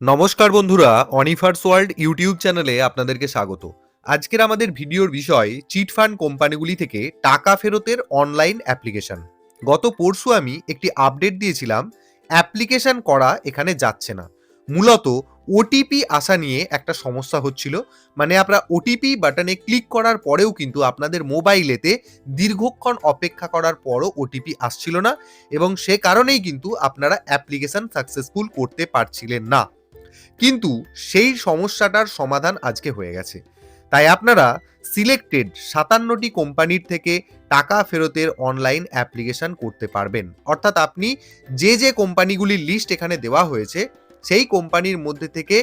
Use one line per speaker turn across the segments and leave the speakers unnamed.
নমস্কার বন্ধুরা, অনিফার্স world YouTube চ্যানেলে আপনাদেরকে স্বাগত। আজকের আমাদের ভিডিওর বিষয় চিট ফান্ড কোম্পানিগুলি থেকে টাকা ফেরতের অনলাইন অ্যাপ্লিকেশন। গত পরশু আমি একটি আপডেট দিয়েছিলাম, অ্যাপ্লিকেশন করা এখানে যাচ্ছে না। মূলত ওটিপি আসা নিয়ে একটা সমস্যা হচ্ছিল। মানে আপনারা ওটিপি বাটনে ক্লিক করার পরেও কিন্তু আপনাদের মোবাইলেতে দীর্ঘক্ষণ অপেক্ষা করার পরও ওটিপি আসছিল না, এবং সে কারণেই কিন্তু আপনারা অ্যাপ্লিকেশন সাকসেসফুল করতে পারছিলেন না। কিন্তু সেই সমস্যাটার সমাধান আজকে হয়ে গেছে। তাই আপনারা সিলেক্টেড 57টি কোম্পানির থেকে টাকা ফেরতের অনলাইন অ্যাপ্লিকেশন করতে পারবেন। অর্থাৎ আপনি যে যে কোম্পানিগুলির লিস্ট এখানে দেওয়া হয়েছে সেই কোম্পানির মধ্যে থেকে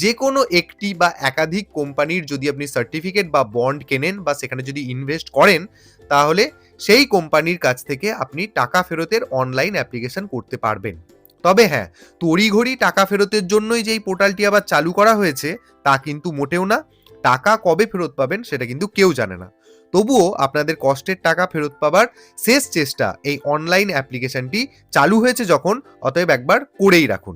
যে কোনো একটি বা একাধিক কোম্পানির যদি আপনি সার্টিফিকেট বা বন্ড কেনেন বা সেখানে যদি ইনভেস্ট করেন, তাহলে সেই কোম্পানির কাছ থেকে আপনি টাকা ফেরতের অনলাইন অ্যাপ্লিকেশন করতে পারবেন। তবে হ্যাঁ, তড়িঘড়ি টাকা ফেরতের জন্যই যে এই পোর্টালটি আবার চালু করা হয়েছে তা কিন্তু মোটেও না। টাকা কবে ফেরত পাবেন সেটা কিন্তু কেউ জানে না। তবুও আপনাদের কষ্টের টাকা ফেরত পাবার শেষ চেষ্টা এই অনলাইন অ্যাপ্লিকেশনটি চালু হয়েছে যখন, অতএব একবার করেই রাখুন।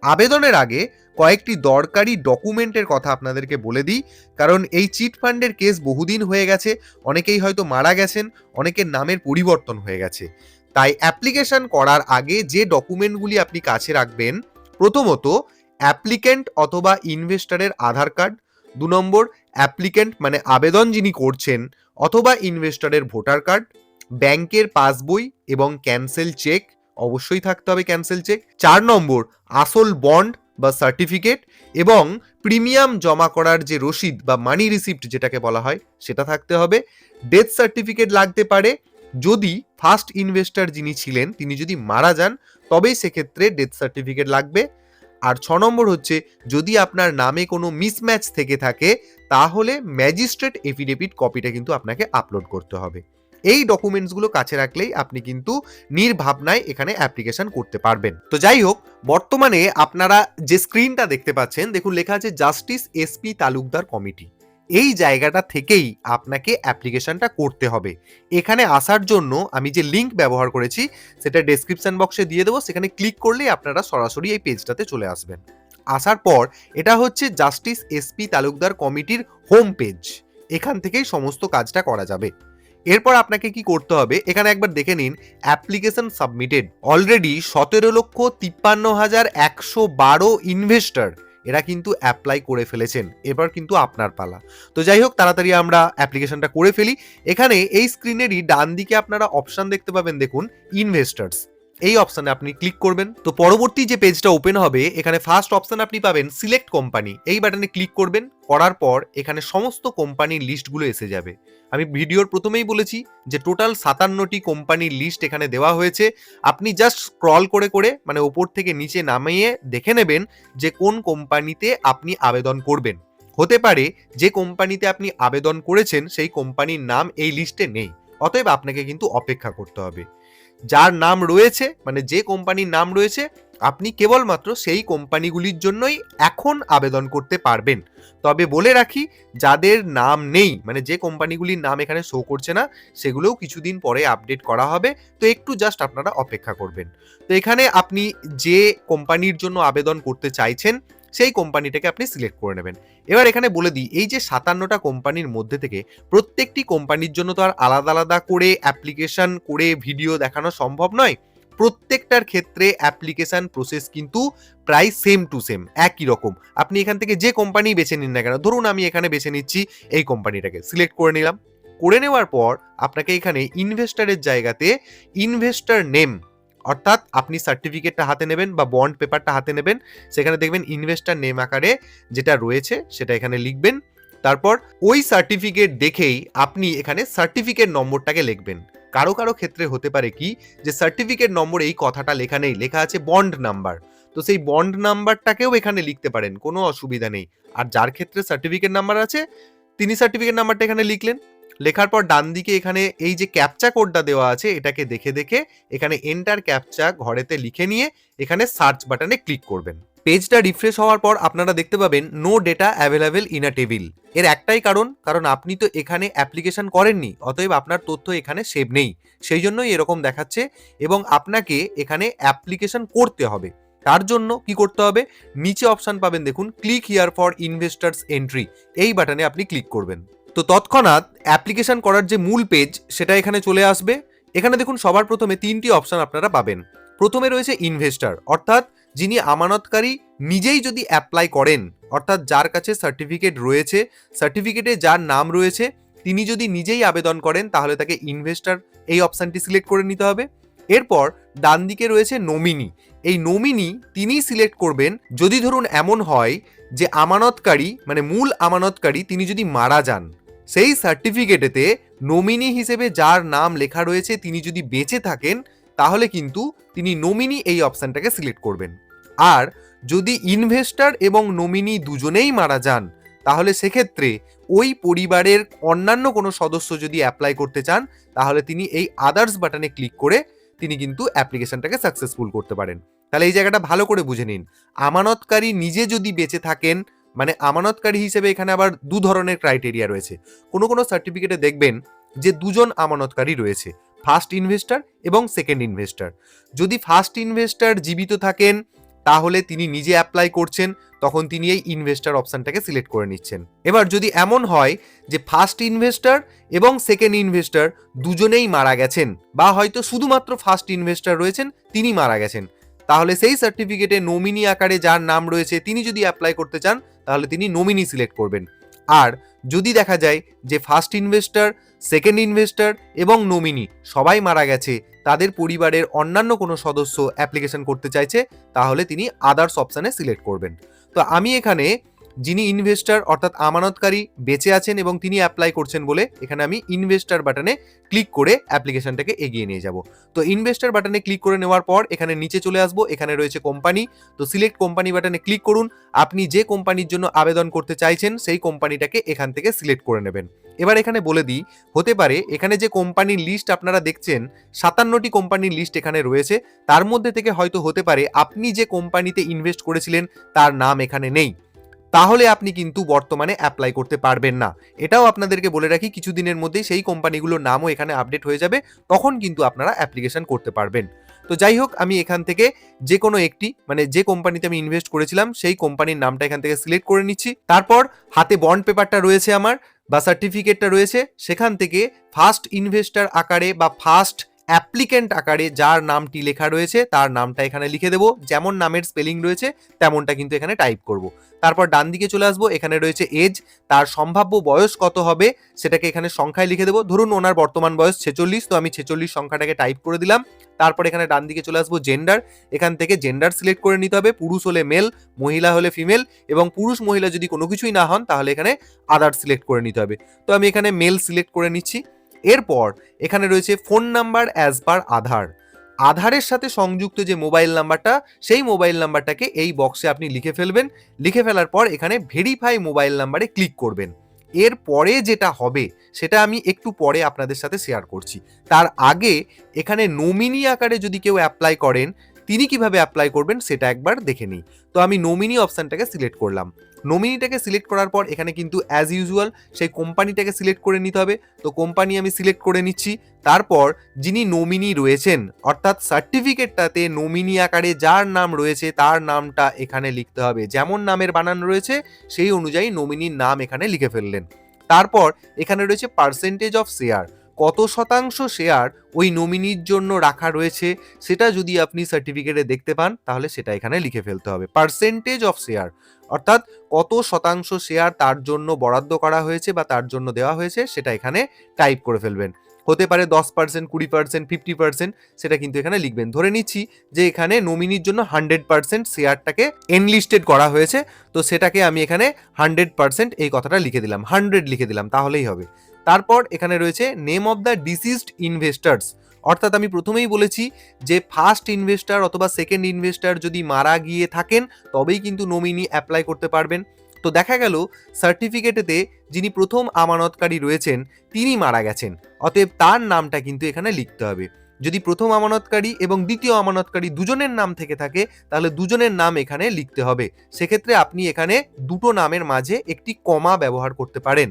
আবেদনের আগে কয়েকটি দরকারি ডকুমেন্টের কথা আপনাদেরকে বলে দিই, কারণ এই চিট ফান্ডের কেস বহুদিন হয়ে গেছে, অনেকেই হয়তো মারা গেছেন, অনেকের নামের পরিবর্তন হয়ে গেছে। তাই অ্যাপ্লিকেশন করার আগে যে ডকুমেন্টগুলি আপনি কাছে রাখবেন, প্রথমত অ্যাপ্লিক্যান্ট অথবা ইনভেস্টরের আধার কার্ড, 2 নম্বর অ্যাপ্লিক্যান্ট মানে আবেদন যিনি করছেন অথবা ইনভেস্টরের ভোটার কার্ড, ব্যাংকের পাসবই এবং ক্যান্সেল চেক, অবশ্যই থাকতে হবে ক্যান্সেল চেক, 4 নম্বর আসল বন্ড বা সার্টিফিকেট এবং প্রিমিয়াম জমা করার যে রসিদ বা মানি রিসিপ্ট যেটাকে বলা হয় সেটা থাকতে হবে। ডেথ সার্টিফিকেট লাগতে পারে, যদি ফার্স্ট ইনভেস্টর যিনি ছিলেন তিনি যদি মারা যান তবেই সেক্ষেত্রে ডেথ সার্টিফিকেট লাগবে। আর 6 নম্বর হচ্ছে, যদি আপনার নামে কোনো মিসম্যাচ থেকে থাকে তাহলে ম্যাজিস্ট্রেট এফিডেভিট কপিটা কিন্তু আপনাকে আপলোড করতে হবে। এই ডকুমেন্টসগুলো কাছে রাখলেই আপনি কিন্তু নির্ভাবনায় এখানে অ্যাপ্লিকেশন করতে পারবেন। তো যাই হোক, বর্তমানে আপনারা যে স্ক্রিনটা দেখতে পাচ্ছেন, দেখুন লেখা আছে জাস্টিস এসপি তালুকদার কমিটি। এই জায়গাটা থেকেই আপনাকে অ্যাপ্লিকেশনটা করতে হবে। এখানে আসার জন্য আমি যে লিঙ্ক ব্যবহার করেছি সেটা ডেসক্রিপশন বক্সে দিয়ে দেবো, সেখানে ক্লিক করলেই আপনারা সরাসরি এই পেজটাতে চলে আসবেন। আসার পর এটা হচ্ছে জাস্টিস এসপি তালুকদার কমিটির হোম পেজ, এখান থেকেই সমস্ত কাজটা করা যাবে। এরপর আপনাকে কি করতে হবে, এখানে একবার দেখে নিন অ্যাপ্লিকেশন সাবমিটেড। অলরেডি 17,53,112 ইনভেস্টর এরা কিন্তু অ্যাপ্লাই করে ফেলেছেন। এবার কিন্তু আপনার পালা। তো যাই হোক, তাড়াতাড়ি আমরা অ্যাপ্লিকেশনটা করে ফেলি। এখানে এই স্ক্রিনেরই ডান দিকে আপনারা অপশন দেখতে পাবেন, দেখুন ইনভেস্টার্স, এই অপশনে আপনি ক্লিক করবেন। তো পরবর্তী যে পেজটা ওপেন হবে, এখানে ফার্স্ট অপশন আপনি পাবেন সিলেক্ট কোম্পানি, এই বাটনে ক্লিক করবেন। করার পর এখানে সমস্ত কোম্পানির লিস্টগুলো এসে যাবে। আমি ভিডিওর প্রথমেই বলেছি যে টোটাল 57টি কোম্পানির লিস্ট এখানে দেওয়া হয়েছে। আপনি জাস্ট স্ক্রল করে করে মানে ওপর থেকে নিচে নামিয়ে দেখে নেবেন যে কোন কোম্পানিতে আপনি আবেদন করবেন। হতে পারে যে কোম্পানিতে আপনি আবেদন করেছেন সেই কোম্পানির নাম এই লিস্টে নেই, অতএব আপনাকে কিন্তু অপেক্ষা করতে হবে। যার নাম রয়েছে মানে যে কোম্পানির নাম রয়েছে, আপনি কেবলমাত্র সেই কোম্পানিগুলির জন্যই এখন আবেদন করতে পারবেন। তবে বলে রাখি, যাদের নাম নেই মানে যে কোম্পানিগুলির নাম এখানে শো করছে না, সেগুলোও কিছুদিন পরে আপডেট করা হবে। তো একটু জাস্ট আপনারা অপেক্ষা করবেন। তো এখানে আপনি যে কোম্পানির জন্য আবেদন করতে চাইছেন সেই কোম্পানিটাকে আপনি সিলেক্ট করে নেবেন। এবার এখানে বলে দিই, এই যে 57টা কোম্পানির মধ্যে থেকে প্রত্যেকটি কোম্পানির জন্য তো আর আলাদা আলাদা করে অ্যাপ্লিকেশন করে ভিডিও দেখানো সম্ভব নয়। প্রত্যেকটার ক্ষেত্রে অ্যাপ্লিকেশন প্রসেস কিন্তু প্রায় সেম টু সেম, একই রকম। আপনি এখান থেকে যে কোম্পানি বেছে নিন না কেন, ধরুন আমি এখানে বেছে নিচ্ছি এই কোম্পানিটাকে, সিলেক্ট করে নিলাম। করে নেওয়ার পর আপনাকে এখানে ইনভেস্টরের জায়গাতে ইনভেস্টর নেম, অর্থাৎ আপনি সার্টিফিকেটটা হাতে নেবেন বা বন্ড পেপারটা হাতে নেবেন, সেখানে দেখবেন ইনভেস্টর নেম আকারে যেটা রয়েছে সেটা এখানে লিখবেন। তারপর ওই সার্টিফিকেট দেখেই আপনি এখানে সার্টিফিকেট নম্বরটাকে লিখবেন। কারো কারো ক্ষেত্রে হতে পারে কি যে সার্টিফিকেট নম্বর এই কথাটা লেখা নেই, লেখা আছে বন্ড নাম্বার, তো সেই বন্ড নাম্বারটাকেও এখানে লিখতে পারেন, কোনো অসুবিধা নেই। আর যার ক্ষেত্রে সার্টিফিকেট নাম্বার আছে তিনি সার্টিফিকেট নাম্বারটা এখানে লিখলেন। লেখার পর ডান দিকে এখানে এই যে ক্যাপচা কোডটা দেওয়া আছে এটাকে দেখে দেখে এখানে এন্টার ক্যাপচা ঘরেতে লিখে নিয়ে এখানে সার্চ বাটনে ক্লিক করবেন। পেজটা রিফ্রেশ হওয়ার পর আপনারা দেখতে পাবেন no data available in a table. এর একটাই কারণ আপনি তো এখানে অ্যাপ্লিকেশন করেননি, অতএব আপনার তথ্য এখানে সেভ নেই, সেই জন্যই এরকম দেখাচ্ছে এবং আপনাকে এখানে অ্যাপ্লিকেশন করতে হবে। তার জন্য কি করতে হবে, নিচে অপশন পাবেন দেখুন click here for investors entry, এই বাটনে আপনি ক্লিক করবেন। তো তৎক্ষণাৎ অ্যাপ্লিকেশন করার যে মূল পেজ সেটা এখানে চলে আসবে। এখানে দেখুন সবার প্রথমে তিনটি অপশন আপনারা পাবেন। প্রথমে রয়েছে ইনভেস্টর, অর্থাৎ যিনি আমানতকারী নিজেই যদি অ্যাপ্লাই করেন, অর্থাৎ যার কাছে সার্টিফিকেট রয়েছে, সার্টিফিকেটে যার নাম রয়েছে, তিনি যদি নিজেই আবেদন করেন তাহলে তাকে ইনভেস্টর এই অপশনটি সিলেক্ট করে নিতে হবে। এরপর ডান দিকে রয়েছে নমিনি, এই নমিনি তিনি সিলেক্ট করবেন যদি ধরুন এমন হয় যে আমানতকারী মানে মূল আমানতকারী তিনি যদি মারা যান, সেই সার্টিফিকেটেতে নমিনি হিসেবে যার নাম লেখা রয়েছে তিনি যদি বেঁচে থাকেন তাহলে কিন্তু তিনি নমিনি এই অপশনটাকে সিলেক্ট করবেন। আর যদি ইনভেস্টর এবং নমিনি দুজনেই মারা যান তাহলে সেক্ষেত্রে ওই পরিবারের অন্যান্য কোনো সদস্য যদি অ্যাপ্লাই করতে চান তাহলে তিনি এই আদার্স বাটনে ক্লিক করে তিনি কিন্তু অ্যাপ্লিকেশনটাকে সাকসেসফুল করতে পারেন। তাহলে এই জায়গাটা ভালো করে বুঝে নিন, আমানতকারী নিজে যদি বেঁচে থাকেন, মানে আমানতকারী হিসেবে এখানে আবার দু ধরনের ক্রাইটেরিয়া রয়েছে। কোনো কোনো সার্টিফিকেটে দেখবেন যে দুজন আমানতকারী রয়েছে, ফার্স্ট ইনভেস্টর এবং সেকেন্ড ইনভেস্টর। যদি ফার্স্ট ইনভেস্টর জীবিত থাকেন তাহলে তিনি নিজে অ্যাপ্লাই করছেন, তখন তিনি এই ইনভেস্টর অপশনটাকে সিলেক্ট করে নিচ্ছেন। এবার যদি এমন হয় যে ফার্স্ট ইনভেস্টর এবং সেকেন্ড ইনভেস্টর দুজনেই মারা গেছেন, বা হয়তো শুধুমাত্র ফার্স্ট ইনভেস্টর রয়েছেন তিনি মারা গেছেন, তাহলে সেই সার্টিফিকেটে নমিনি আকারে যার নাম রয়েছে তিনি যদি অ্যাপ্লাই করতে চান তাহলে তিনি নমিনি সিলেক্ট করবেন। আর যদি দেখা যায় যে ফার্স্ট ইনভেস্টর, সেকেন্ড ইনভেস্টর এবং নমিনি সবাই মারা গেছে, তাদের পরিবারের অন্যান্য কোনো সদস্য অ্যাপ্লিকেশন করতে চাইছে, তাহলে তিনি আদার্স অপশানে সিলেক্ট করবেন। তো আমি এখানে যিনি ইনভেস্টর অর্থাৎ আমানতকারী বেঁচে আছেন এবং তিনি অ্যাপ্লাই করছেন বলে এখানে আমি ইনভেস্টর বাটনে ক্লিক করে অ্যাপ্লিকেশনটাকে এগিয়ে নিয়ে যাব। তো ইনভেস্টর বাটনে ক্লিক করে নেওয়ার পর এখানে নিচে চলে আসবো, এখানে রয়েছে কোম্পানি। তো সিলেক্ট কোম্পানি বাটনে ক্লিক করুন। আপনি যে কোম্পানির জন্য আবেদন করতে চাইছেন সেই কোম্পানিটাকে এখান থেকে সিলেক্ট করে নেবেন। এবার এখানে বলে দিই, হতে পারে এখানে যে কোম্পানির লিস্ট আপনারা দেখছেন 57টি কোম্পানির লিস্ট এখানে রয়েছে, তার মধ্যে থেকে হয়তো হতে পারে আপনি যে কোম্পানিতে ইনভেস্ট করেছিলেন তার নাম এখানে নেই, তাহলে আপনি কিন্তু বর্তমানে অ্যাপ্লাই করতে পারবেন না। এটাও আপনাদেরকে বলে রাখি, কিছুদিনের মধ্যেই সেই কোম্পানিগুলোর নামও এখানে আপডেট হয়ে যাবে, তখন কিন্তু আপনারা অ্যাপ্লিকেশন করতে পারবেন। তো যাই হোক, আমি এখান থেকে যে কোনো একটি মানে যে কোম্পানিতে আমি ইনভেস্ট করেছিলাম সেই কোম্পানির নামটা এখান থেকে সিলেক্ট করে নিচ্ছি। তারপর হাতে বন্ড পেপারটা রয়েছে আমার বা সার্টিফিকেটটা রয়েছে, সেখান থেকে ফার্স্ট ইনভেস্টর আকারে বা ফার্স্ট অ্যাপ্লিকেন্ট আকারে যার নামটি লেখা রয়েছে তার নামটা এখানে লিখে দেবো, যেমন নামের স্পেলিং রয়েছে তেমনটা কিন্তু এখানে টাইপ করব। তারপর ডান দিকে চলে আসবো, এখানে রয়েছে এজ, তার সম্ভাব্য বয়স কত হবে সেটাকে এখানে সংখ্যায় লিখে দেবো। ধরুন ওনার বর্তমান বয়স 46, তো আমি 46 সংখ্যাটাকে টাইপ করে দিলাম। তারপর এখানে ডান দিকে চলে আসবো জেন্ডার, এখান থেকে জেন্ডার সিলেক্ট করে নিতে হবে, পুরুষ হলে মেল, মহিলা হলে ফিমেল, এবং পুরুষ মহিলা যদি কোনো কিছুই না হন তাহলে এখানে আদার সিলেক্ট করে নিতে হবে। তো আমি এখানে মেল সিলেক্ট করে নিচ্ছি। এরপর এখানে রয়েছে ফোন নাম্বার অ্যাজ পার আধার, আধারের সাথে সংযুক্ত যে মোবাইল নাম্বারটা সেই মোবাইল নাম্বারটাকে এই বক্সে আপনি লিখে ফেলবেন। লিখে ফেলার পর এখানে ভেরিফাই মোবাইল নাম্বারে ক্লিক করবেন। এরপরে যেটা হবে সেটা আমি একটু পরে আপনাদের সাথে শেয়ার করছি। তার আগে এখানে নমিনি আকারে যদি কেউ অ্যাপ্লাই করেন তিনি কিভাবে অ্যাপ্লাই করবেন সেটা একবার দেখে নিই। তো আমি নমিনি অপশানটাকে সিলেক্ট করলাম। নমিনিটাকে সিলেক্ট করার পর এখানে কিন্তু অ্যাজ ইউজুয়াল সেই কোম্পানিটাকে সিলেক্ট করে নিতে হবে। তো কোম্পানি আমি সিলেক্ট করে নিচ্ছি। তারপর যিনি নমিনি রয়েছেন অর্থাৎ সার্টিফিকেটটাতে নমিনি আকারে যার নাম রয়েছে তার নামটা এখানে লিখতে হবে, যেমন নামের বানান রয়েছে সেই অনুযায়ী নমিনির নাম এখানে লিখে ফেললেন। তারপর এখানে রয়েছে পার্সেন্টেজ অফ শেয়ার, কত শতাংশ শেয়ার ওই নমিনির জন্য রাখা রয়েছে সেটা যদি আপনি সার্টিফিকেটে দেখতে পান তাহলে সেটা এখানে লিখে ফেলতে হবে। পার্সেন্টেজ অফ শেয়ার অর্থাৎ কত শতাংশ শেয়ার তার জন্য বরাদ্দ করা হয়েছে বা তার জন্য দেওয়া হয়েছে সেটা এখানে টাইপ করে ফেলবেন। হতে পারে 10%, 20%, 50%, সেটা কিন্তু এখানে লিখবেন। ধরে নিচ্ছি যে এখানে নমিনির জন্য 100% শেয়ারটাকে এনলিস্টেড করা হয়েছে, তো সেটাকে আমি এখানে 100% এই কথাটা লিখে দিলাম, 100 লিখে দিলাম, তাহলেই হবে। তারপর এখানে রয়েছে name of the deceased investors, অর্থাৎ আমি প্রথমেই বলেছি যে ফার্স্ট ইনভেস্টার অথবা সেকেন্ড ইনভেস্টার যদি মারা গিয়ে থাকেন তবেই কিন্তু নমিনি অ্যাপ্লাই করতে পারবেন। তো দেখা গেল সার্টিফিকেটেতে যিনি প্রথম আমানতকারী রয়েছেন তিনি মারা গেছেন, অতএব তার নামটা কিন্তু এখানে লিখতে হবে। যদি প্রথম আমানতকারী এবং দ্বিতীয় আমানতকারী দুজনের নাম থেকে থাকে তাহলে দুজনের নাম এখানে লিখতে হবে। সেক্ষেত্রে আপনি এখানে দুটো নামের মাঝে একটি কমা ব্যবহার করতে পারেন।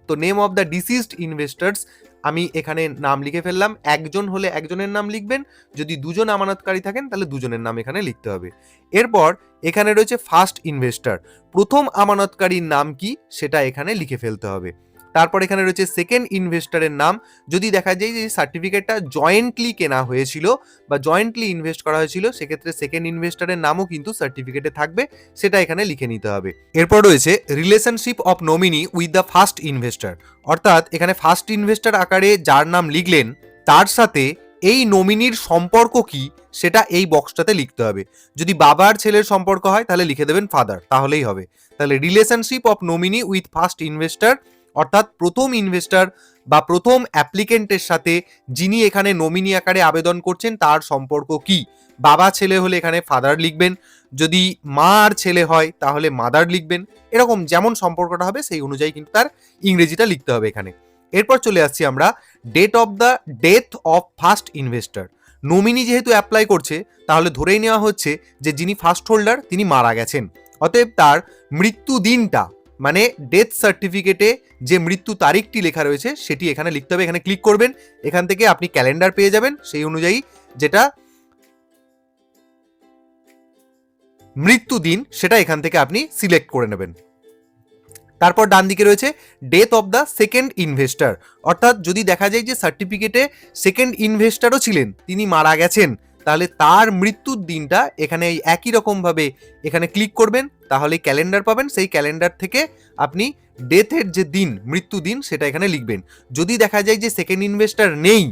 তো name of the deceased investors আমি এখানে নাম লিখে ফেললাম। একজন হলে একজনের নাম লিখবেন, যদি দুজন আমানতকারী থাকেন তাহলে দুজনের নাম এখানে লিখতে হবে। এরপর এখানে রয়েছে ফার্স্ট ইনভেস্টর, প্রথম আমানতকারীর নাম কি সেটা এখানে লিখে ফেলতে হবে। তারপর এখানে রয়েছে সেকেন্ড ইনভেস্টরের নাম, যদি দেখা যায় যে সার্টিফিকেটটা জয়েন্টলি কেনা হয়েছিল বা জয়েন্টলি ইনভেস্ট করা হয়েছিল, সেক্ষেত্রে সেকেন্ড ইনভেস্টরের নামও কিন্তু সার্টিফিকেটে থাকবে, সেটা এখানে লিখে নিতে হবে। এরপর রয়েছে relationship of nominee with the first investor, অর্থাৎ এখানে ফার্স্ট ইনভেস্টর আকারে যার নাম লিখলেন তার সাথে এই নমিনির সম্পর্ক কি সেটা এই বক্সটাতে লিখতে হবে। যদি বাবার ছেলের সম্পর্ক হয় তাহলে লিখে দেবেন ফাদার, তাহলেই হবে। তাহলে relationship of nominee with first investor, অর্থাৎ প্রথম ইনভেস্টর বা প্রথম অ্যাপ্লিকেন্টের সাথে যিনি এখানে নমিনি আকারে আবেদন করছেন তার সম্পর্ক কি। বাবা ছেলে হলে এখানে ফাদার লিখবেন, যদি মা আর ছেলে হয় তাহলে মাদার লিখবেন। এরকম যেমন সম্পর্কটা হবে সেই অনুযায়ী কিন্তু তার ইংরেজিটা লিখতে হবে এখানে। এরপর চলে আসছি আমরা date of the death of first investor. Nominee যেহেতু অ্যাপ্লাই করছে তাহলে ধরেই নেওয়া হচ্ছে যে যিনি ফার্স্ট হোল্ডার তিনি মারা গেছেন, অতএব তার মৃত্যু দিনটা মানে ডেথ সার্টিফিকেটে যে মৃত্যু তারিখটি লেখা রয়েছে সেটি এখানে লিখতে হবে। এখানে ক্লিক করবেন, এখান থেকে আপনি ক্যালেন্ডার পেয়ে যাবেন, সেই অনুযায়ী যেটা মৃত্যু দিন সেটা এখান থেকে আপনি সিলেক্ট করে নেবেন। তারপর ডান দিকে রয়েছে death of the second investor, অর্থাৎ যদি দেখা যায় যে সার্টিফিকেটে সেকেন্ড ইনভেস্টরও ছিলেন, তিনি মারা গেছেন, তাহলে তার মৃত্যুর দিনটা এখানে এই একই রকমভাবে এখানে ক্লিক করবেন, তাহলে ক্যালেন্ডার পাবেন, সেই ক্যালেন্ডার থেকে আপনি ডেথের যে দিন মৃত্যু দিন সেটা এখানে লিখবেন। যদি দেখা যায় যে সেকেন্ড ইনভেস্টর নেই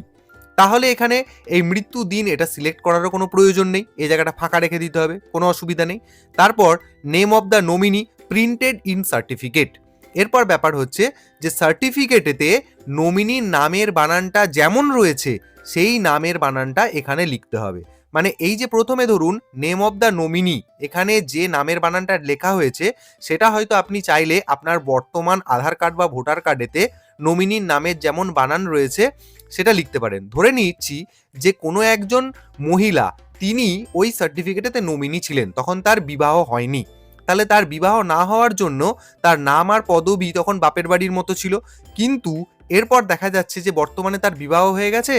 তাহলে এখানে এই মৃত্যু দিন এটা সিলেক্ট করারও কোনো প্রয়োজন নেই, এই জায়গাটা ফাঁকা রেখে দিতে হবে, কোনো অসুবিধা নেই। তারপর name of the nominee printed in certificate. এরপর ব্যাপার হচ্ছে যে সার্টিফিকেটেতে নমিনির নামের বানানটা যেমন রয়েছে সেই নামের বানানটা এখানে লিখতে হবে। মানে এই যে প্রথমে ধরুন নেম অফ দ্য নমিনি, এখানে যে নামের বানানটা লেখা হয়েছে সেটা হয়তো আপনি চাইলে আপনার বর্তমান আধার কার্ড বা ভোটার কার্ডেতে নমিনির নামের যেমন বানান রয়েছে সেটা লিখতে পারেন। ধরে নিচ্ছি যে কোনো একজন মহিলা তিনি ওই সার্টিফিকেটেতে নমিনি ছিলেন, তখন তার বিবাহ হয়নি, তাহলে তার বিবাহ না হওয়ার জন্য তার নাম আর পদবি তখন বাপের বাড়ির মতো ছিল, কিন্তু এরপর দেখা যাচ্ছে যে বর্তমানে তার বিবাহ হয়ে গেছে,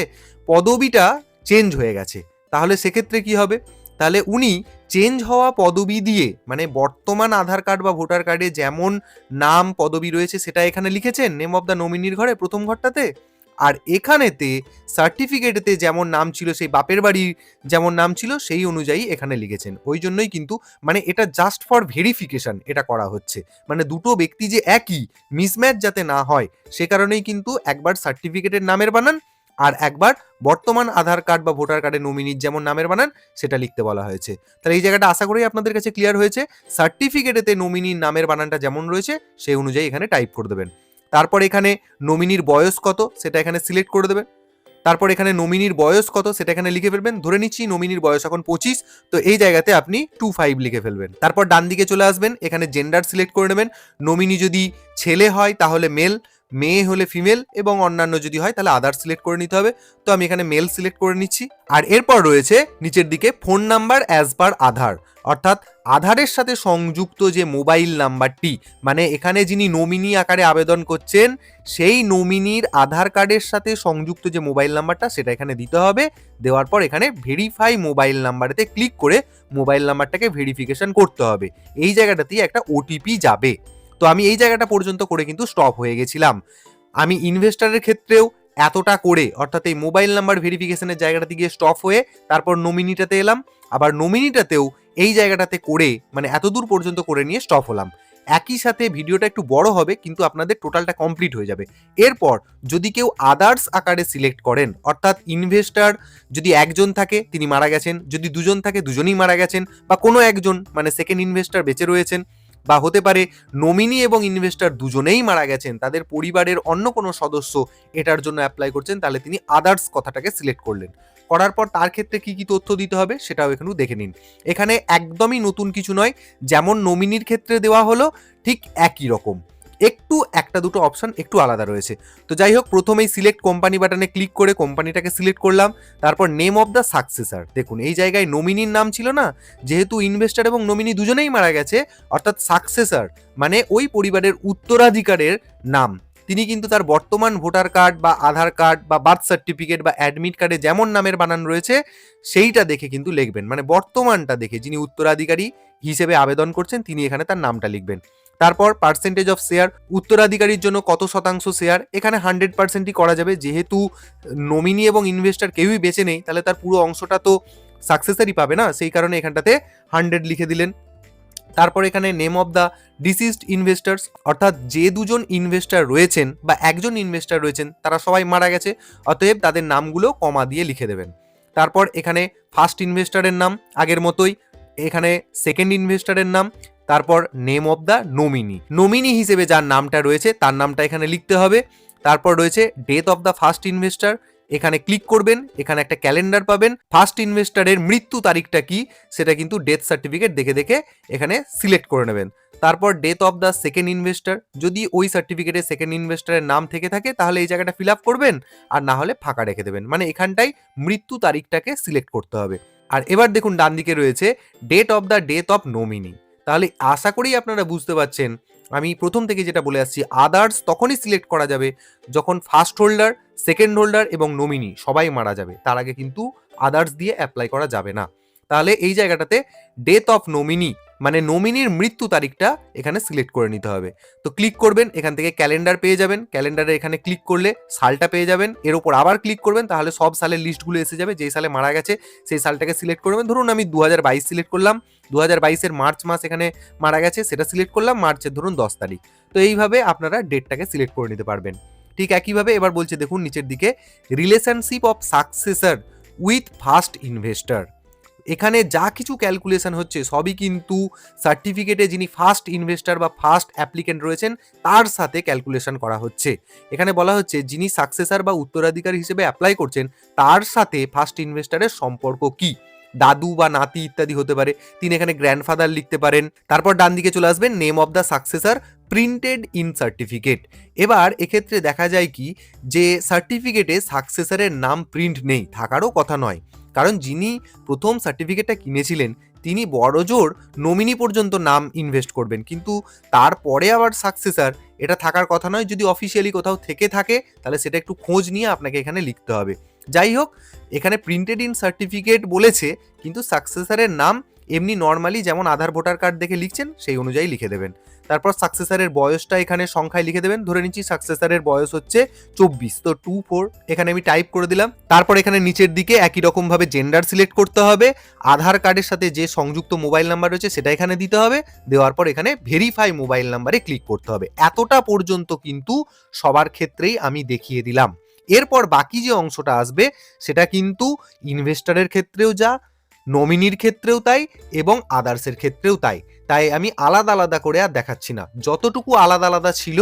পদবিটা চেঞ্জ হয়ে গেছে, তাহলে সেক্ষেত্রে কি হবে, তাহলে উনি চেঞ্জ হওয়া পদবি দিয়ে মানে বর্তমান আধার কার্ড বা ভোটার কার্ডে যেমন নাম পদবি রয়েছে সেটা এখানে লিখেছেন নেম অফ দ্য নমিনির ঘরে প্রথম ঘরটাতে, আর এখানেতে সার্টিফিকেটেতে যেমন নাম ছিল সেই বাপের বাড়ির যেমন নাম ছিল সেই অনুযায়ী এখানে লিখেছেন। ওই জন্যই কিন্তু মানে এটা জাস্ট ফর ভেরিফিকেশন এটা করা হচ্ছে, মানে দুটো ব্যক্তি যে একই মিসম্যাচ যাতে না হয় সে কারণেই কিন্তু একবার সার্টিফিকেটের নামের বানান আর একবার বর্তমান আধার কার্ড বা ভোটার কার্ডের নমিনির যেমন নামের বানান সেটা লিখতে বলা হয়েছে। তাহলে এই জায়গাটা আশা করি আপনাদের কাছে ক্লিয়ার হয়েছে। সার্টিফিকেটেতে নমিনির নামের বানানটা যেমন রয়েছে সেই অনুযায়ী এখানে টাইপ করে দেবেন। তারপর এখানে নমিনির বয়স কত সেটা এখানে সিলেক্ট করে দেবেন। তারপর এখানে নমিনির বয়স কত সেটা এখানে লিখে ফেলবেন। ধরে নিচ্ছি নমিনির বয়স এখন 25, তো এই জায়গাতে আপনি 25 লিখে ফেলবেন। তারপর ডান দিকে চলে আসবেন, এখানে জেন্ডার সিলেক্ট করে নেবেন। নমিনি যদি ছেলে হয় তাহলে মেল, মেয়ে হলে ফিমেল এবং অন্যান্য যদি হয় তাহলে আদার সিলেক্ট করে নিতে হবে। তো আমি এখানে মেল সিলেক্ট করে নিচ্ছি। আর এরপর রয়েছে নিচের দিকে ফোন নাম্বার অ্যাজ পার আধার, অর্থাৎ আধারের সাথে সংযুক্ত যে মোবাইল নাম্বারটি, মানে এখানে যিনি নমিনি আকারে আবেদন করছেন সেই নমিনির আধার কার্ডের সাথে সংযুক্ত যে মোবাইল নাম্বারটা সেটা এখানে দিতে হবে। দেওয়ার পর এখানে ভেরিফাই মোবাইল নাম্বারেতে ক্লিক করে মোবাইল নাম্বারটাকে ভেরিফিকেশন করতে হবে। এই জায়গাটাতেই একটা ওটিপি যাবে। তো আমি এই জায়গাটা পর্যন্ত করে কিন্তু স্টপ হয়ে গেছিলাম। আমি ইনভেস্টরের ক্ষেত্রেও এতটা করে অর্থাৎ এই মোবাইল নাম্বার ভেরিফিকেশনের জায়গাটাতে গিয়ে স্টপ হয়ে তারপর নমিনিটাতে এলাম, আবার নমিনিটাতেও এই জায়গাটাতে করে মানে এতদূর পর্যন্ত করে নিয়ে স্টপ হলাম। একই সাথে ভিডিওটা একটু বড় হবে কিন্তু আপনাদের টোটালটা কমপ্লিট হয়ে যাবে। এরপর যদি কেউ আদার্স আকারে সিলেক্ট করেন, অর্থাৎ ইনভেস্টর যদি একজন থাকে তিনি মারা গেছেন, যদি দুজন থাকে দুজনেই মারা গেছেন, বা কোনো একজন মানে সেকেন্ড ইনভেস্টর বেঁচে রয়েছেন, বা হতে পারে নমিনি এবং ইনভেস্টর দুজনেই মারা গেছেন, তাদের পরিবারের অন্য কোনো সদস্য এটার জন্য অ্যাপ্লাই করছেন, তাহলে তিনি আদার্স কথাটাকে সিলেক্ট করলেন। করার পর তার ক্ষেত্রে কি কি তথ্য দিতে হবে সেটাও এখানে দেখে নিন। এখানে একদমই নতুন কিছু নয়, যেমন নমিনির ক্ষেত্রে দেওয়া হলো ঠিক একই রকম, একটু একটা দুটো অপশন একটু আলাদা রয়েছে। তো যাই হোক, প্রথমেই সিলেক্ট কোম্পানি বাটনে ক্লিক করে কোম্পানিটাকে সিলেক্ট করলাম। তারপর নেম অফ দ্য সাকসেসর, দেখুন এই জায়গায় নমিনির নাম ছিল না, যেহেতু ইনভেস্টর এবং নমিনি দুজনেই মারা গেছে, অর্থাৎ সাকসেসর মানে ওই পরিবারের উত্তরাধিকারের নাম, তিনি কিন্তু তার বর্তমান ভোটার কার্ড বা আধার কার্ড বা বার্থ সার্টিফিকেট বা অ্যাডমিট কার্ডে যেমন নামের বানান রয়েছে সেইটা দেখে কিন্তু লিখবেন, মানে বর্তমানটা দেখে যিনি উত্তরাধিকারী হিসেবে আবেদন করছেন তিনি এখানে তার নামটা লিখবেন। তারপর পার্সেন্টেজ অফ শেয়ার, উত্তরাধিকারীর জন্য কত শতাংশ শেয়ার, এখানে 100%ই করা যাবে, যেহেতু নমিনি এবং ইনভেস্টর কেউই বেঁচে নেই তাহলে তার পুরো অংশটা তো সাকসেসরই পাবে না, সেই কারণে এখানটাতে 100 লিখে দিলেন। তারপর এখানে name of the deceased investors, অর্থাৎ যে দুজন ইনভেস্টার রয়েছেন বা একজন ইনভেস্টার রয়েছেন তারা সবাই মারা গেছে, অতএব তাদের নামগুলো কমা দিয়ে লিখে দেবেন। তারপর এখানে ফার্স্ট ইনভেস্টারের নাম আগের মতোই, এখানে সেকেন্ড ইনভেস্টারের নাম, তারপর নেম অফ দ্য নমিনি হিসেবে যার নামটা রয়েছে তার নামটা এখানে লিখতে হবে। তারপর রয়েছে death of the first investor, এখানে ক্লিক করবেন, এখানে একটা ক্যালেন্ডার পাবেন, ফার্স্ট ইনভেস্টারের মৃত্যু তারিখটা কি সেটা কিন্তু ডেথ সার্টিফিকেট দেখে দেখে এখানে সিলেক্ট করে নেবেন। তারপর death of the second investor, যদি ওই সার্টিফিকেটে সেকেন্ড ইনভেস্টারের নাম থেকে থাকে তাহলে এই জায়গাটা ফিল আপ করবেন, আর না হলে ফাঁকা রেখে দেবেন, মানে এখানটাই মৃত্যু তারিখটাকে সিলেক্ট করতে হবে। আর এবার দেখুন ডান দিকে রয়েছে date of the death of nominee. তাহলে আশা করেই আপনারা বুঝতে পারছেন আমি প্রথম থেকে যেটা বলে আসছি, আদার্স তখনই সিলেক্ট করা যাবে যখন ফার্স্ট হোল্ডার, সেকেন্ড হোল্ডার এবং নমিনি সবাই মারা যাবে, তার আগে কিন্তু আদার্স দিয়ে অ্যাপ্লাই করা যাবে না। তাহলে এই জায়গাটাতে ডেথ অফ নমিনি মানে নমিনির মৃত্যু তারিখটা এখানে সিলেক্ট করে নিতে হবে। তো ক্লিক করবেন, এখান থেকে ক্যালেন্ডার পেয়ে যাবেন, ক্যালেন্ডারে এখানে ক্লিক করলে সালটা পেয়ে যাবেন, এর ওপর আবার ক্লিক করবেন তাহলে সব সালের লিস্টগুলো এসে যাবে, যেই সালে মারা গেছে সেই সালটাকে সিলেক্ট করবেন। ধরুন আমি 2022 সিলেক্ট করলাম, 2022-এর মার্চ মাস এখানে মারা গেছে সেটা সিলেক্ট করলাম, মার্চের ধরুন 10 তারিখ। তো এইভাবে আপনারা ডেটটাকে সিলেক্ট করে নিতে পারবেন। ঠিক একইভাবে এবার বলছে দেখুন নিচের দিকে relationship of successor with first investor, এখানে যা কিছু ক্যালকুলেশন হচ্ছে সবই কিন্তু সার্টিফিকেটে যিনি ফার্স্ট ইনভেস্টার বা ফার্স্ট অ্যাপ্লিকেন্ট রয়েছেন তার সাথে ক্যালকুলেশন করা হচ্ছে। এখানে বলা হচ্ছে যিনি সাকসেসর বা উত্তরাধিকারী হিসেবে অ্যাপ্লাই করছেন তার সাথে ফার্স্ট ইনভেস্টারের সম্পর্ক কি, দাদু বা নাতি ইত্যাদি হতে পারে, তিনি এখানে গ্র্যান্ডফাদার লিখতে পারেন। তারপর ডান দিকে চলে আসবেন name of the successor printed in certificate. এবার এক্ষেত্রে দেখা যায় কি যে সার্টিফিকেটে সাকসেসরের নাম প্রিন্ট নেই, থাকারও কথা নয়, কারণ যিনি প্রথম সার্টিফিকেটটা কিনেছিলেন তিনি বড়জোর নমিনি পর্যন্ত নাম ইনভেস্ট করবেন, কিন্তু তারপরে আবার সাকসেসর এটা থাকার কথা নয়। যদি অফিসিয়ালি কোথাও থেকে থাকে তাহলে সেটা একটু খোঁজ নিয়ে আপনাকে এখানে লিখতে হবে। যাই হোক, এখানে প্রিন্টেড ইন সার্টিফিকেট বলেছে, কিন্তু সাকসেসরের নাম এমনি নর্মালি যেমন আধার ভোটার কার্ড দেখে লিখছেন সেই অনুযায়ী লিখে দেবেন। তারপর সাকসেসরের বয়সটা এখানে সংখ্যায় লিখে দেবেন, ধরে নিচ্ছি সাকসেসরের বয়স হচ্ছে 24, তো 24 এখানে আমি টাইপ করে দিলাম। তারপর এখানে নিচের দিকে একই রকম ভাবে জেন্ডার সিলেক্ট করতে হবে, আধার কার্ডের সাথে যে সংযুক্ত মোবাইল নাম্বার রয়েছে সেটা এখানে দিতে হবে, দেওয়ার পর এখানে ভেরিফাই মোবাইল নাম্বারে ক্লিক করতে হবে। এতটা পর্যন্ত কিন্তু সবার ক্ষেত্রেই আমি দেখিয়ে দিলাম। এরপর বাকি যে অংশটা আসবে সেটা কিন্তু ইনভেস্টরের ক্ষেত্রেও যা, নমিনির ক্ষেত্রেও তাই এবং আদার্সের ক্ষেত্রেও তাই। তাই আমি আলাদা আলাদা করে আর দেখাচ্ছি না, যতটুকু আলাদা আলাদা ছিল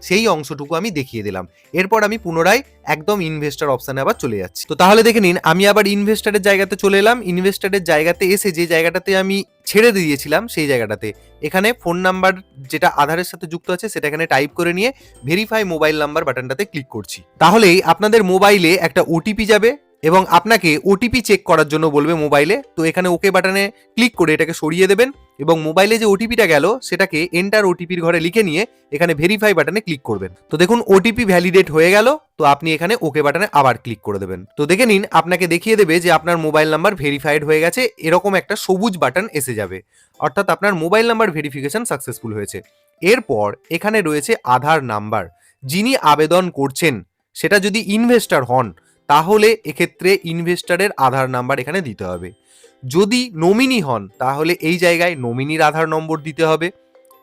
সেই অংশটুকু আমি দেখিয়ে দিলাম। এরপর আমি পুনরায় একদম ইনভেস্টর অপশানে আবার চলে যাচ্ছি। তো তাহলে দেখে নিন আমি আবার ইনভেস্টরের জায়গাতে চলে এলাম। ইনভেস্টরের জায়গাতে এসে যে জায়গাটাতে আমি ছেড়ে দিয়েছিলাম সেই জায়গাটাতে এখানে ফোন নাম্বার যেটা আধারের সাথে যুক্ত আছে সেটা এখানে টাইপ করে নিয়ে ভেরিফাই মোবাইল নাম্বার বাটনটাতে ক্লিক করছি। তাহলেই আপনাদের মোবাইলে একটা ওটিপি যাবে এবং আপনাকে ওটিপি চেক করার জন্য বলবে মোবাইলে। তো এখানে ওকে বাটনে ক্লিক করে এটাকে সরিয়ে দেবেন এবং মোবাইলে যে ওটিপিটা গেল সেটাকে এন্টার ওটিপির ঘরে লিখে নিয়ে এখানে ভেরিফাই বাটনে ক্লিক করবেন। তো দেখুন ওটিপি ভ্যালিডেট হয়ে গেল, তো আপনি এখানে ওকে বাটনে আবার ক্লিক করে দেবেন। তো দেখে নিন আপনাকে দেখিয়ে দেবে যে আপনার মোবাইল নাম্বার ভেরিফাইড হয়ে গেছে, এরকম একটা সবুজ বাটন এসে যাবে, অর্থাৎ আপনার মোবাইল নাম্বার ভেরিফিকেশন সাকসেসফুল হয়েছে। এরপর এখানে রয়েছে আধার নাম্বার, যিনি আবেদন করছেন সেটা যদি ইনভেস্টর হন তাহলে এক্ষেত্রে ইনভেস্টরের আধার নাম্বার এখানে দিতে হবে, যদি নমিনি হন তাহলে এই জায়গায় নমিনির আধার নম্বর দিতে হবে।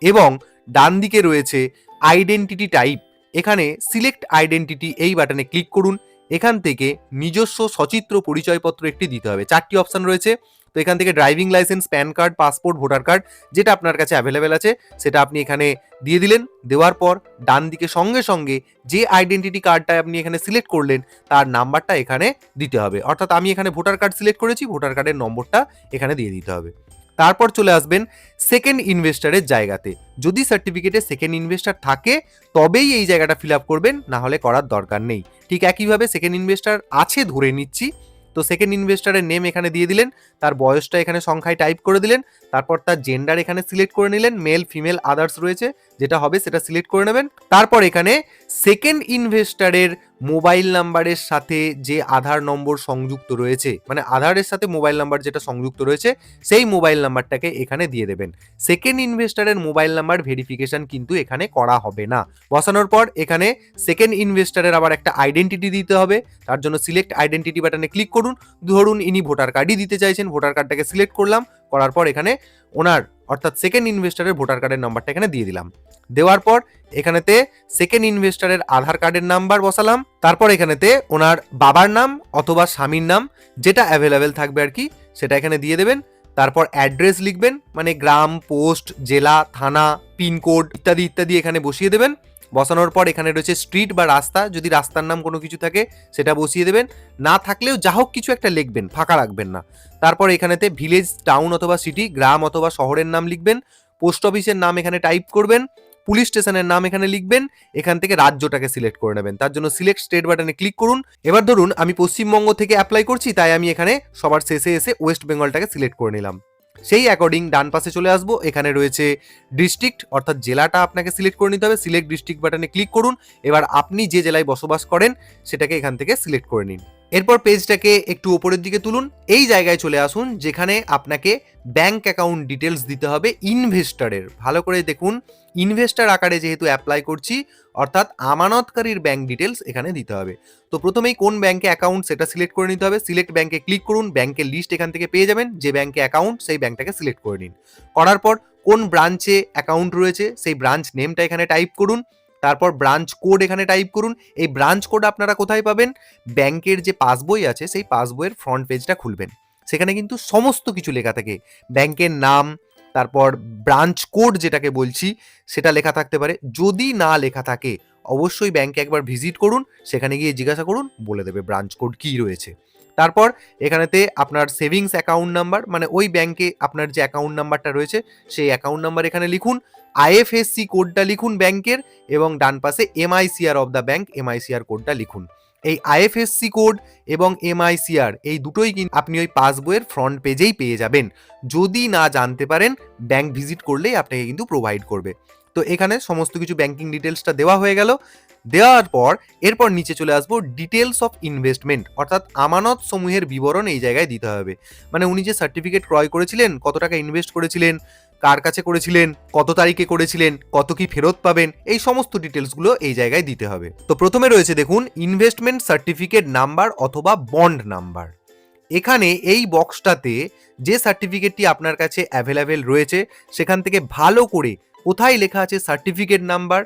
এবং ডান দিকে রয়েছে আইডেন্টিটি টাইপ, এখানে সিলেক্ট আইডেন্টিটি এই বাটনে ক্লিক করুন, এখান থেকে নিজস্ব সচিত্র পরিচয়পত্র একটি দিতে হবে। 4টি অপশন রয়েছে, তো এখান থেকে driving licence, pan card, passport, voter card যেটা আপনার কাছে অ্যাভেলেবেল আছে সেটা আপনি এখানে দিয়ে দিলেন। দেওয়ার পর ডান দিকে সঙ্গে সঙ্গে যে আইডেন্টিটি কার্ডটা আপনি এখানে সিলেক্ট করলেন তার নাম্বারটা এখানে দিতে হবে, অর্থাৎ আমি এখানে ভোটার কার্ড সিলেক্ট করেছি, ভোটার কার্ডের নম্বরটা এখানে দিয়ে দিতে হবে। তারপর চলে আসবেন সেকেন্ড ইনভেস্টারের জায়গাতে, যদি সার্টিফিকেটে সেকেন্ড ইনভেস্টার থাকে তবেই এই জায়গাটা ফিল আপ করবেন, না হলে করার দরকার নেই। ঠিক একইভাবে সেকেন্ড ইনভেস্টার আছে ধরে নিচ্ছি, তো সেকেন্ড ইনভেস্টারের নেম এখানে দিয়ে দিলেন, তার বয়সটা এখানে সংখ্যায় টাইপ করে দিলেন, তারপর তার জেন্ডার এখানে সিলেক্ট করে নিলেন, মেল ফিমেল আদার্স রয়েছে যেটা হবে সেটা সিলেক্ট করে নেবেন। তারপর এখানে সেকেন্ড ইনভেস্টরের মোবাইল নাম্বারের সাথে যে আধার নম্বর সংযুক্ত রয়েছে, মানে আধারের সাথে মোবাইল নাম্বার যেটা সংযুক্ত রয়েছে সেই মোবাইল নাম্বারটাকে এখানে দিয়ে দেবেন। সেকেন্ড ইনভেস্টরের মোবাইল নাম্বার ভেরিফিকেশন কিন্তু এখানে করা হবে না। বসানোর পর এখানে সেকেন্ড ইনভেস্টরের আবার একটা আইডেন্টিটি দিতে হবে। তার জন্য সিলেক্ট আইডেন্টিটি বাটনে ক্লিক করুন। ধরুন ইনি ভোটার কার্ডই দিতে চাইছেন, ভোটার কার্ডটাকে সিলেক্ট করলাম, করার পর এখানে ওনার অর্থাৎ সেকেন্ড ইনভেস্টরের ভোটার কার্ডের নাম্বারটা এখানে দিয়ে দিলাম। দেওয়ার পর এখানেতে সেকেন্ড ইনভেস্টরের আধার কার্ডের নাম্বার বসালাম। তারপর এখানেতে ওনার বাবার নাম অথবা স্বামীর নাম যেটা অ্যাভেলেবেল থাকবে আর কি সেটা এখানে দিয়ে দেবেন। তারপর অ্যাড্রেস লিখবেন, মানে গ্রাম, পোস্ট, জেলা, থানা, পিনকোড ইত্যাদি ইত্যাদি এখানে বসিয়ে দেবেন। বসানোর পর এখানে রয়েছে স্ট্রিট বা রাস্তা, যদি রাস্তার নাম কোনো কিছু থাকে সেটা বসিয়ে দেবেন। না থাকলেও যা হোক কিছু একটা লিখবেন, ফাঁকা রাখবেন না। তারপর এখানেতে ভিলেজ, টাউন অথবা সিটি, গ্রাম অথবা শহরের নাম লিখবেন। পোস্ট অফিসের নাম এখানে টাইপ করবেন। পুলিশ স্টেশনের নাম এখানে লিখবেন। এখান থেকে রাজ্যটাকে সিলেক্ট করে নেবেন। তার জন্য সিলেক্ট স্টেট বাটনে ক্লিক করুন। এবার ধরুন আমি পশ্চিমবঙ্গ থেকে অ্যাপ্লাই করছি, তাই আমি এখানে সবার শেষে এসে ওয়েস্ট বেঙ্গলটাকে সিলেক্ট করে নিলাম। সেই অ্যাকর্ডিং ডান পাশে চলে আসবো। এখানে রয়েছে ডিস্ট্রিক্ট অর্থাৎ জেলাটা আপনাকে সিলেক্ট করে নিতে হবে। সিলেক্ট ডিস্ট্রিক্ট বাটনে ক্লিক করুন। এবার আপনি যে জেলায় বসবাস করেন সেটাকে এখান থেকে সিলেক্ট করে নিন। এরপর পেজটাকে একটু উপরের দিকে তুলুন। এই জায়গায় চলে আসুন যেখানে আপনাকে ব্যাংক অ্যাকাউন্ট ডিটেলস দিতে হবে ইনভেস্টরের। ভালো করে দেখুন, ইনভেস্টর আকারে যেহেতু অ্যাপ্লাই করছি অর্থাৎ আমানতকারীর ব্যাংক ডিটেলস এখানে দিতে হবে। তো প্রথমেই কোন ব্যাংকে অ্যাকাউন্ট সেটা সিলেক্ট করে নিতে হবে। সিলেক্ট ব্যাংকে ক্লিক করুন। ব্যাংকের লিস্ট এখান থেকে পেয়ে যাবেন। যে ব্যাংকে অ্যাকাউন্ট সেই ব্যাংকটাকে সিলেক্ট করে নিন। করার পর কোন ব্রাঞ্চে অ্যাকাউন্ট রয়েছে সেই ব্রাঞ্চ নেমটা এখানে টাইপ করুন। তারপর ব্রাঞ্চ কোড এখানে টাইপ করুন। এই ব্রাঞ্চ কোড আপনারা কোথায় পাবেন? ব্যাংকের যে পাসবই আছে সেই পাসবইয়ের ফ্রন্ট পেজটা খুলবেন, সেখানে কিন্তু সমস্ত কিছু লেখা থাকে। ব্যাংকের নাম, তারপর ব্রাঞ্চ কোড যেটাকে বলছি সেটা লেখা থাকতে পারে। যদি না লেখা থাকে অবশ্যই ব্যাংকে একবার ভিজিট করুন, সেখানে গিয়ে জিজ্ঞাসা করুন, বলে দেবে ব্রাঞ্চ কোড কী রয়েছে। তারপর এখানেতে আপনার সেভিংস অ্যাকাউন্ট নাম্বার, মানে ওই ব্যাংকে আপনার যে অ্যাকাউন্ট নাম্বারটা রয়েছে সেই অ্যাকাউন্ট নাম্বার এখানে লিখুন। আইএফএসসি কোডটা লিখুন ব্যাংকের, এবং ডান পাশে MICR of the bank MICR কোডটা লিখুন। এই আইএফএসসি কোড এবং এমআইসিআর এই দুটোই কিন্তু আপনি ওই পাসবইয়ের ফ্রন্ট পেজেই পেয়ে যাবেন। যদি না জানতে পারেন ব্যাংক ভিজিট করলেই আপনাকে কিন্তু প্রোভাইড করবে। তো এখানে সমস্ত কিছু ব্যাংকিং ডিটেলসটা দেওয়া হয়ে গেল। দেওয়ার পর এরপর নিচে চলে আসবো ডিটেলস অফ ইনভেস্টমেন্ট, অর্থাৎ আমানত সমূহের বিবরণ এই জায়গায় দিতে হবে। মানে উনি যে সার্টিফিকেট ক্রয় করেছিলেন, কত টাকা ইনভেস্ট করেছিলেন, কার কাছে করেছিলেন, কত তারিখে করেছিলেন, কত কি ফেরত পাবেন, এই সমস্ত ডিটেলসগুলো এই জায়গায় দিতে হবে। তো প্রথমে রয়েছে দেখুন ইনভেস্টমেন্ট সার্টিফিকেট নাম্বার অথবা বন্ড নাম্বার। এখানে এই বক্সটাতে যে সার্টিফিকেটটি আপনার কাছে অ্যাভেলেবেল রয়েছে সেখান থেকে ভালো করে কোথায় লেখা আছে সার্টিফিকেট নাম্বার,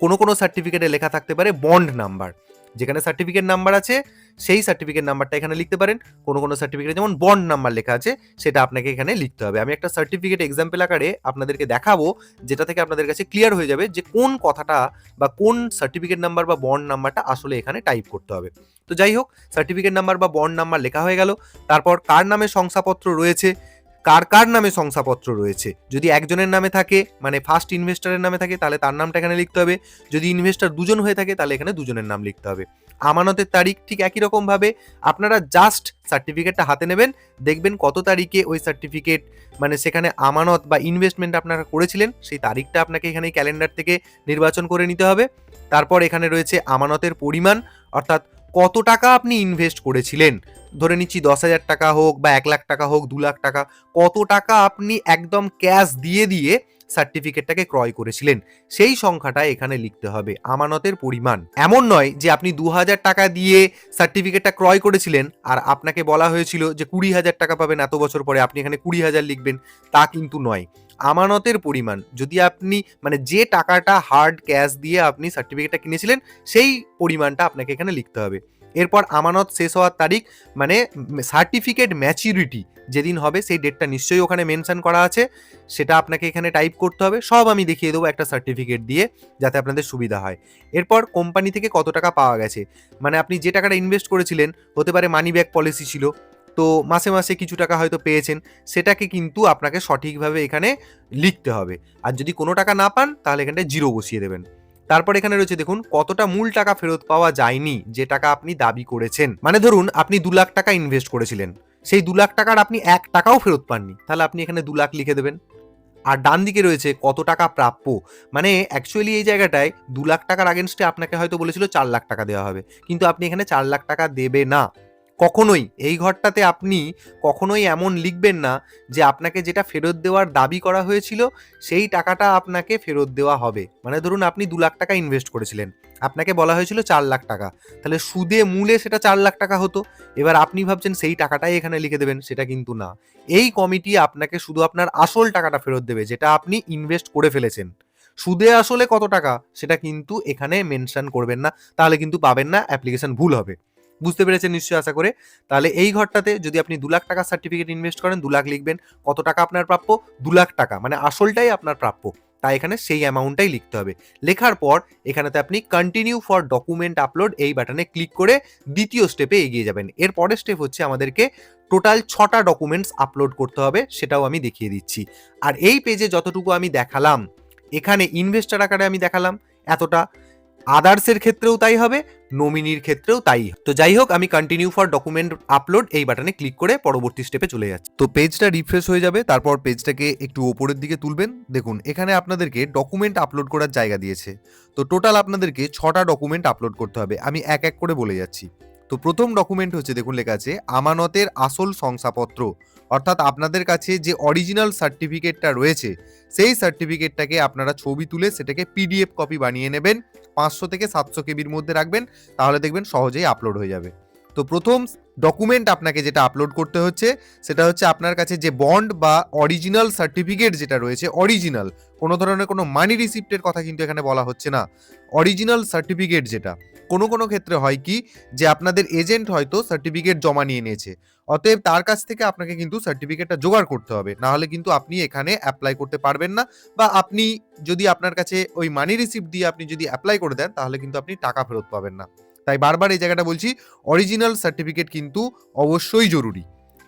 কোনো সার্টিফিকেটে লেখা থাকতে পারে বন্ড নাম্বার। যেখানে সার্টিফিকেট নাম্বার আছে সেই সার্টিফিকেট নাম্বারটা এখানে লিখতে পারেন। কোনো সার্টিফিকেটে যেমন বন্ড নাম্বার লেখা আছে সেটা আপনাকে এখানে লিখতে হবে। আমি একটা সার্টিফিকেট এক্সাম্পল আকারে আপনাদেরকে দেখাবো, যেটা থেকে আপনাদের কাছে ক্লিয়ার হয়ে যাবে যে কোন কথাটা বা কোন সার্টিফিকেট নাম্বার বা বন্ড নাম্বারটা আসলে এখানে টাইপ করতে হবে। তো যাই হোক, সার্টিফিকেট নাম্বার বা বন্ড নাম্বার লেখা হয়ে গেল। তারপর কার নামে শংসাপত্র রয়েছে, কার নামে শংসাপত্র রয়েছে। যদি একজনের নামে থাকে, মানে ফার্স্ট ইনভেস্টরের নামে থাকে, তাহলে তার নামটা এখানে লিখতে হবে। যদি ইনভেস্টর দুজন হয়ে থাকে তাহলে এখানে দুজনের নাম লিখতে হবে। আমানতের তারিখ ঠিক একই রকম ভাবে আপনারা জাস্ট সার্টিফিকেটটা হাতে নেবেন, দেখবেন কত তারিখে ওই সার্টিফিকেট, মানে সেখানে আমানত বা ইনভেস্টমেন্ট আপনারা করেছিলেন সেই তারিখটা আপনাকে এখানে ক্যালেন্ডার থেকে নির্বাচন করে নিতে হবে। তারপর এখানে রয়েছে আমানতের পরিমাণ, অর্থাৎ কত টাকা আপনি ইনভেস্ট করেছিলেন। ধরে নিচ্ছি 10,000 টাকা হোক বা 1 লাখ টাকা হোক, 2 লাখ টাকা, কত টাকা আপনি একদম ক্যাশ দিয়ে সার্টিফিকেটটাকে ক্রয় করেছিলেন সেই সংখ্যাটা এখানে লিখতে হবে। আমানতের পরিমাণ এমন নয় যে আপনি 2,000 টাকা দিয়ে সার্টিফিকেটটা ক্রয় করেছিলেন আর আপনাকে বলা হয়েছিল যে 20,000 টাকা পাবেন এত বছর পরে, আপনি এখানে 20,000 লিখবেন, তা কিন্তু নয়। আমানতের পরিমাণ, যদি আপনি মানে যে টাকাটা হার্ড ক্যাশ দিয়ে আপনি সার্টিফিকেটটা কিনেছিলেন সেই পরিমাণটা আপনাকে এখানে লিখতে হবে। এরপর আমানত শেষ হওয়ার তারিখ, মানে সার্টিফিকেট ম্যাচুরিটি যেদিন হবে সেই ডেটটা নিশ্চয়ই ওখানে মেনশন করা আছে, সেটা আপনাকে এখানে টাইপ করতে হবে। সব আমি দেখিয়ে দেবো একটা সার্টিফিকেট দিয়ে, যাতে আপনাদের সুবিধা হয়। এরপর কোম্পানি থেকে কত টাকা পাওয়া গেছে, মানে আপনি যে টাকাটা ইনভেস্ট করেছিলেন, হতে পারে মানি ব্যাক পলিসি ছিল, তো মাসে মাসে কিছু টাকা হয়তো পেয়েছেন, সেটাকে কিন্তু আপনাকে সঠিকভাবে এখানে লিখতে হবে। আর যদি কোনো টাকা না পান তাহলে এখানটা জিরো বসিয়ে দেবেন। তারপর এখানে রয়েছে দেখুন কতটা মূল টাকা ফেরত পাওয়া যায়নি যে টাকা আপনি দাবি করেছেন। মানে ধরুন আপনি 2 লাখ টাকা ইনভেস্ট করেছিলেন, সেই 2 লাখ টাকার আপনি 1 টাকাও ফেরত পাননি, তাহলে আপনি এখানে 2 লাখ লিখে দেবেন। আর ডান দিকে রয়েছে কত টাকা প্রাপ্য। মানে অ্যাকচুয়ালি এই জায়গাটায় 2 লাখ টাকার আগেনস্টে আপনাকে হয়তো বলেছিল 4 লাখ টাকা দেওয়া হবে, কিন্তু আপনি এখানে 4 লাখ টাকা দেবে না কখনোই। এই ঘরটাতে আপনি কখনোই এমন লিখবেন না যে আপনাকে যেটা ফেরত দেওয়ার দাবি করা হয়েছিল সেই টাকাটা আপনাকে ফেরত দেওয়া হবে। মানে ধরুন আপনি 2 লাখ টাকা ইনভেস্ট করেছিলেন, আপনাকে বলা হয়েছিল 4 লাখ টাকা, তাহলে সুদে মূলে সেটা 4 লাখ টাকা হতো। এবার আপনি ভাবছেন সেই টাকাটাই এখানে লিখে দেবেন, সেটা কিন্তু না। এই কমিটি আপনাকে শুধু আপনার আসল টাকাটা ফেরত দেবে যেটা আপনি ইনভেস্ট করে ফেলেছেন। সুদে আসলে কত টাকা সেটা কিন্তু এখানে মেনশন করবেন না, তাহলে কিন্তু পাবেন না, অ্যাপ্লিকেশন ভুল হবে। বুঝতে পেরেছেন নিশ্চয়ই আশা করে। তাহলে এই ঘরটাতে যদি আপনি 2 লাখ টাকার সার্টিফিকেট ইনভেস্ট করেন, 2 লাখ লিখবেন। কত টাকা আপনার প্রাপ্য? 2 লাখ টাকা, মানে আসলটাই আপনার প্রাপ্য। তাই এখানে সেই অ্যামাউন্টটাই লিখতে হবে। লেখার পর এখানেতে আপনি কন্টিনিউ ফর ডকুমেন্ট আপলোড এই বাটনে ক্লিক করে দ্বিতীয় স্টেপে এগিয়ে যাবেন। এর পরের স্টেপ হচ্ছে আমাদেরকে টোটাল 6টা ডকুমেন্টস আপলোড করতে হবে, সেটাও আমি দেখিয়ে দিচ্ছি। আর এই পেজে যতটুকু আমি দেখালাম, এখানে ইনভেস্টর আকারে আমি দেখালাম এতটা, আদার্সের ক্ষেত্রেও তাই হবে, নমিনির ক্ষেত্রেও তাই। তো যাই হোক, আমি কন্টিনিউ ফর ডকুমেন্ট আপলোড এই বাটনে ক্লিক করে পরবর্তী স্টেপে চলে যাচ্ছি। তো পেজটা রিফ্রেশ হয়ে যাবে, তারপর পেজটাকে একটু ওপরের দিকে তুলবেন। দেখুন এখানে আপনাদেরকে ডকুমেন্ট আপলোড করার জায়গা দিয়েছে। তো টোটাল আপনাদেরকে 6টা ডকুমেন্ট আপলোড করতে হবে, আমি এক এক করে বলে যাচ্ছি। তো প্রথম ডকুমেন্ট হচ্ছে, দেখুন লেখা আছে আমানতের আসল শংসাপত্র, অর্থাৎ আপনাদের কাছে যে অরিজিনাল সার্টিফিকেটটা রয়েছে সেই সার্টিফিকেটটাকে আপনারা ছবি তুলে সেটাকে পিডিএফ কপি বানিয়ে নেবেন, 500 থেকে 700 কেবির মধ্যে রাখবেন, তাহলে দেখবেন সহজেই আপলোড হয়ে যাবে। তো প্রথম ডকুমেন্ট আপনাকে যেটা আপলোড করতে হচ্ছে সেটা হচ্ছে আপনার কাছে যে বন্ড বা অরিজিনাল সার্টিফিকেট যেটা রয়েছে, অরিজিনাল, কোনো ধরনের কোনো মানি রিসিপ্টের কথা কিন্তু এখানে বলা হচ্ছে না। অরিজিনাল সার্টিফিকেট যেটা, কোনো কোনো ক্ষেত্রে হয় কি যে আপনাদের এজেন্ট হয়তো সার্টিফিকেট জমা নিয়ে নিয়েছে, অতএব তার কাছ থেকে আপনাকে কিন্তু সার্টিফিকেটটা জোগাড় করতে হবে, না হলে কিন্তু আপনি এখানে অ্যাপ্লাই করতে পারবেন না। বা আপনি যদি আপনার কাছে ওই মানি রিসিপ্ট দিয়ে আপনি যদি অ্যাপ্লাই করে দেন তাহলে কিন্তু আপনি টাকা ফেরত পাবেন না। তাই বারবার এই জায়গাটা বলছি, অরিজিনাল সার্টিফিকেট কিন্তু অবশ্যই জরুরি।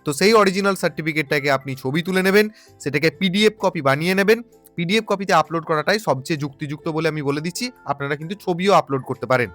তো সেই অরিজিনাল সার্টিফিকেটটাকে আপনি ছবি তুলে নেবেন, সেটাকে পিডিএফ কপি বানিয়ে নেবেন। পিডিএফ কপিতে আপলোড করাটাই সবচেয়ে যুক্তিযুক্ত বলে আমি বলে দিচ্ছি, আপনারা কিন্তু ছবিও আপলোড করতে পারেন।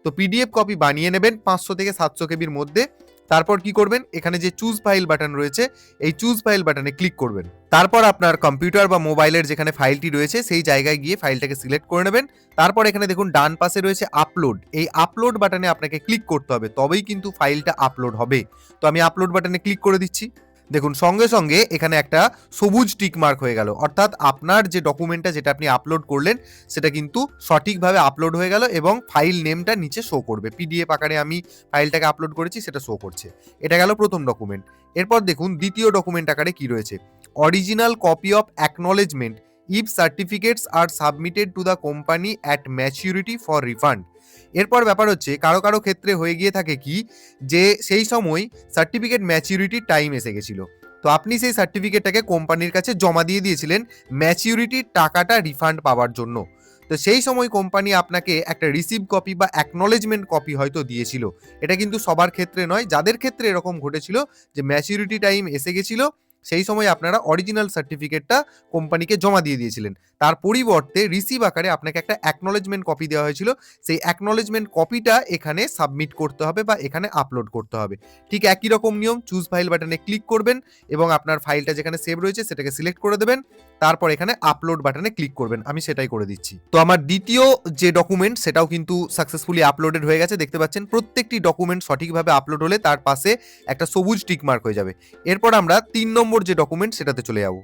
তো পিডিএফ কপি বানিয়ে নেবেন 500 থেকে 700 কেবির মধ্যে। তারপর কি করবেন, এখানে যে চুজ ফাইল বাটন রয়েছে এই চুজ ফাইল বাটনে ক্লিক করবেন। তারপর আপনার কম্পিউটার বা মোবাইলের যেখানে ফাইলটি রয়েছে সেই জায়গায় গিয়ে ফাইলটাকে সিলেক্ট করে নেবেন। তারপর এখানে দেখুন ডান পাশে রয়েছে আপলোড, এই আপলোড বাটনে আপনাকে ক্লিক করতে হবে, তবেই কিন্তু ফাইলটা আপলোড হবে। তো আমি আপলোড বাটনে ক্লিক করে দিচ্ছি। দেখুন সঙ্গে সঙ্গে এখানে একটা সবুজ টিক মার্ক হয়ে গেল, অর্থাৎ আপনার যে ডকুমেন্টটা যেটা আপনি আপলোড করলেন সেটা কিন্তু সঠিকভাবে আপলোড হয়ে গেল এবং ফাইল নেমটা নিচে শো করবে। পিডিএফ আকারে আমি ফাইলটাকে আপলোড করেছি সেটা শো করছে। এটা গেল প্রথম ডকুমেন্ট। এরপর দেখুন দ্বিতীয় ডকুমেন্ট আকারে কি রয়েছে, original copy of acknowledgement if certificates R submitted to the company at maturity for refund. এরপর ব্যাপার হচ্ছে কারো কারো ক্ষেত্রে হয়ে গিয়ে থাকে কি যে সেই সময় সার্টিফিকেট ম্যাচিউরিটির টাইম এসে গেছিল, তো আপনি সেই সার্টিফিকেটটাকে কোম্পানির কাছে জমা দিয়ে দিয়েছিলেন ম্যাচিউরিটির টাকাটা রিফান্ড পাওয়ার জন্য। তো সেই সময় কোম্পানি আপনাকে একটা রিসিভ কপি বা অ্যাকনলেজমেন্ট কপি হয়তো দিয়েছিল। এটা কিন্তু সবার ক্ষেত্রে নয়, যাদের ক্ষেত্রে এরকম ঘটেছিল যে ম্যাচিউরিটি টাইম এসে গেছিল সেই সময় আপনারা অরিজিনাল সার্টিফিকেটটা কোম্পানিকে জমা দিয়ে দিয়েছিলেন, তার পরিবর্তে রিসিভ আকারে আপনাকে একটা অ্যাকনলেজমেন্ট কপি দেওয়া হয়েছিল, সেই অ্যাকনলেজমেন্ট কপিটা এখানে সাবমিট করতে হবে বা এখানে আপলোড করতে হবে। ঠিক একই রকম নিয়ম, চুজ ফাইল বাটনে ক্লিক করবেন এবং আপনার ফাইলটা যেখানে সেভ রয়েছে সেটাকে সিলেক্ট করে দেবেন, তারপর এখানে আপলোড বাটনে ক্লিক করবেন। আমি সেটাই করে দিচ্ছি। তো আমার দ্বিতীয় যে ডকুমেন্ট সেটাও কিন্তু সাকসেসফুলি আপলোডেড হয়ে গেছে, দেখতে পাচ্ছেন প্রত্যেকটি ডকুমেন্ট সঠিকভাবে আপলোড হলে তার পাশে একটা সবুজ টিক মার্ক হয়ে যাবে। এরপর আমরা 3 নম্বর যে ডকুমেন্ট সেটাতে চলে যাব।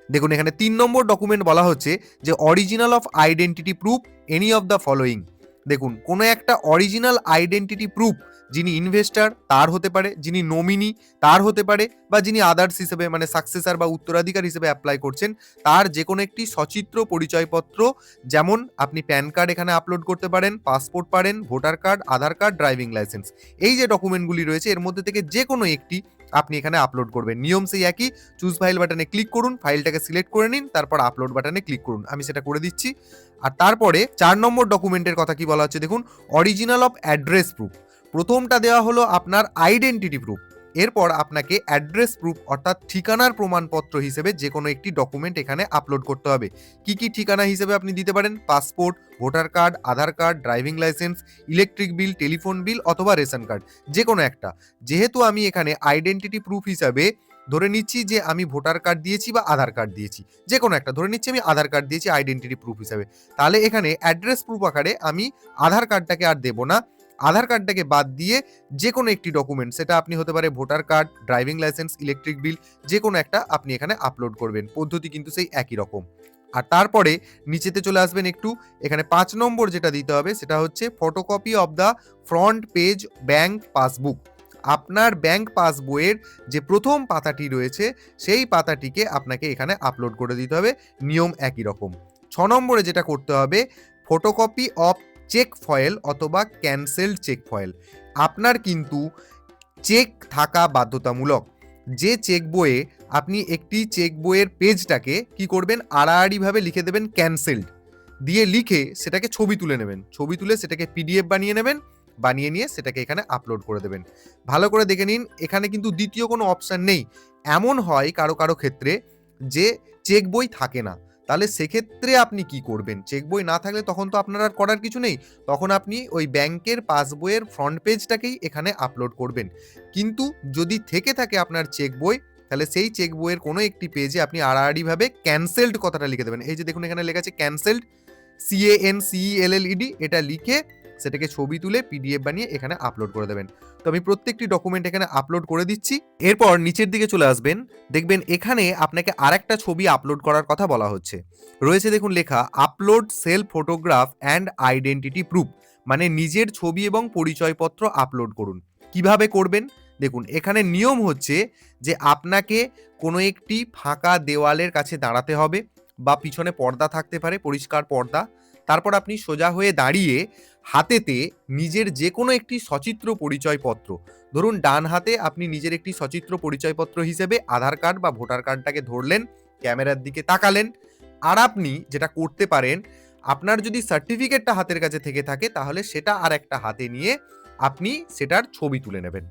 দেখুন এখানে 3 নম্বর ডকুমেন্ট বলা হচ্ছে যে original of identity proof any of the following. দেখুন কোনো একটা অরিজিনাল আইডেন্টিটি প্রুফ, যিনি ইনভেস্টর তার হতে পারে, যিনি নমিনি তার হতে পারে, বা যিনি আদার্স হিসেবে মানে সাকসেসর বা উত্তরাধিকার হিসেবে অ্যাপ্লাই করছেন তার যে কোনো একটি সচিত্র পরিচয়পত্র, যেমন আপনি প্যান কার্ড এখানে আপলোড করতে পারেন, পাসপোর্ট পারেন, voter card, Aadhaar card, driving licence, এই যে ডকুমেন্টগুলি রয়েছে এর মধ্যে থেকে যে কোনো একটি আপনি এখানে আপলোড করবেন। নিয়ম সেই একই, চুজ ফাইল বাটনে ক্লিক করুন, ফাইলটাকে সিলেক্ট করে নিন, তারপর আপলোড বাটনে ক্লিক করুন। আমি সেটা করে দিচ্ছি। আর তারপরে 4 নম্বর ডকুমেন্টের কথা কি বলা হচ্ছে দেখুন, অরিজিনাল অফ অ্যাড্রেস প্রুফ। প্রথমটা দেওয়া হলো আপনার আইডেন্টিটি প্রুফ, এরপর আপনাকে অ্যাড্রেস প্রুফ অর্থাৎ ঠিকানার প্রমাণপত্র হিসেবে যে কোনো একটি ডকুমেন্ট এখানে আপলোড করতে হবে। কি কি ঠিকানা হিসেবে আপনি দিতে পারেন, passport, voter card, Aadhaar card, driving licence, electric bill, telephone bill অথবা রেশন কার্ড, যে কোনো একটা। যেহেতু আমি এখানে আইডেন্টিটি প্রুফ হিসাবে ধরে নিচ্ছি যে আমি ভোটার কার্ড দিয়েছি বা আধার কার্ড দিয়েছি, যে কোনো একটা ধরে নিচ্ছি আমি আধার কার্ড দিয়েছি আইডেন্টিটি প্রুফ হিসাবে। তাহলে এখানে অ্যাড্রেস প্রুফ আকারে আমি আধার কার্ডটাকে আর দেব না। আধার কার্ডটাকে বাদ দিয়ে যে কোনো একটি ডকুমেন্ট, সেটা আপনি হতে পারে voter card, driving licence, electric বিল, যে কোনো একটা আপনি এখানে আপলোড করবেন। পদ্ধতি কিন্তু সেই একই রকম। আর তারপরে নিচেতে চলে আসবেন একটু, এখানে ৫ নম্বর যেটা দিতে হবে সেটা হচ্ছে photocopy of the front page bank passbook. আপনার ব্যাংক পাসবইয়ের যে প্রথম পাতাটি রয়েছে সেই পাতাটিকে আপনাকে এখানে আপলোড করে দিতে হবে, নিয়ম একই রকম। ৬ নম্বরে যেটা করতে হবে, ফটোকপি অফ চেক ফয়েল অথবা ক্যান্সেলড চেক ফয়েল। আপনার কিন্তু চেক থাকা বাধ্যতামূলক। যে চেক বইয়ে আপনি একটি চেক বইয়ের পেজটাকে কি করবেন, আড়াআড়িভাবে লিখে দেবেন ক্যান্সেলড, দিয়ে লিখে সেটাকে ছবি তুলে নেবেন। ছবি তুলে সেটাকে পিডিএফ বানিয়ে নেবেন, বানিয়ে নিয়ে সেটাকে এখানে আপলোড করে দেবেন। ভালো করে দেখে নিন, এখানে কিন্তু দ্বিতীয় কোনো অপশান নেই। এমন হয় কারো কারো ক্ষেত্রে যে চেক বই থাকে না, তাহলে সেক্ষেত্রে আপনি কি করবেন? চেক বই না থাকলে তখন তো আপনার আর করার কিছু নেই। তখন আপনি ওই ব্যাংকের পাসবইয়ের ফ্রন্ট পেজটাকেই এখানে আপলোড করবেন। কিন্তু যদি থেকে থাকে আপনার চেক বই, তাহলে সেই চেক বইয়ের কোনো একটি পেজে আপনি আড়াআড়িভাবে ক্যান্সেলড কথাটা লিখে দেবেন। এই যে দেখুন এখানে লেখা আছে ক্যান্সেলড, CANCELLED, এটা লিখে সেটাকে ছবি তুলে পিডিএফ বানিয়ে এখানে আপলোড করে দেবেন। তো আমি প্রত্যেকটি ডকুমেন্ট এখানে আপলোড করে দিচ্ছি। এরপর নিচের দিকে চলে আসবেন, দেখবেন এখানে আপনাকে আরেকটা ছবি আপলোড করার কথা বলা হচ্ছে। রয়েছে দেখুন লেখা upload self photograph and identity proof, মানে নিজের ছবি এবং পরিচয়পত্র আপলোড করুন। কিভাবে করবেন? দেখুন এখানে নিয়ম হচ্ছে যে আপনাকে কোনো একটি ফাঁকা দেওয়ালের কাছে দাঁড়াতে হবে, বা পিছনে পর্দা থাকতে পারে, পরিষ্কার পর্দা। তারপর আপনি সোজা হয়ে দাঁড়িয়ে হাতেতে নিজের যে কোনো একটি সচিত্র পরিচয়পত্র, ধরুন ডান হাতে আপনি নিজের একটি সচিত্র পরিচয়পত্র হিসেবে আধার কার্ড বা ভোটার কার্ডটাকে ধরলেন, ক্যামেরার দিকে তাকালেন। আর আপনি যেটা করতে পারেন, আপনার যদি সার্টিফিকেটটা হাতের কাছে থেকে থাকে তাহলে সেটা আর একটা হাতে নিয়ে আপনি সেটার ছবি তুলে নেবেন।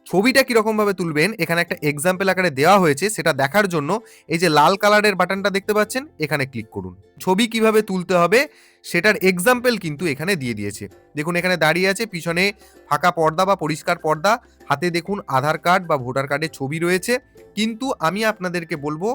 ছবিটা কিরকম ভাবে তুলবেন এখানে একটা এক্সাম্পল আকারে দেওয়া হয়েছে, সেটা দেখার জন্য এই যে লাল কালারের বাটনটা দেখতে পাচ্ছেন, এখানে ক্লিক করুন। ছবি কিভাবে তুলতে হবে সেটার এক্সাম্পল কিন্তু এখানে দিয়ে দিয়েছে। দেখুন এখানে দাঁড়িয়ে আছে, পিছনে ফাঁকা পর্দা বা পরিষ্কার পর্দা, হাতে দেখুন আধার কার্ড বা ভোটার কার্ডের ছবি রয়েছে। কিন্তু আমি আপনাদেরকে বলবো,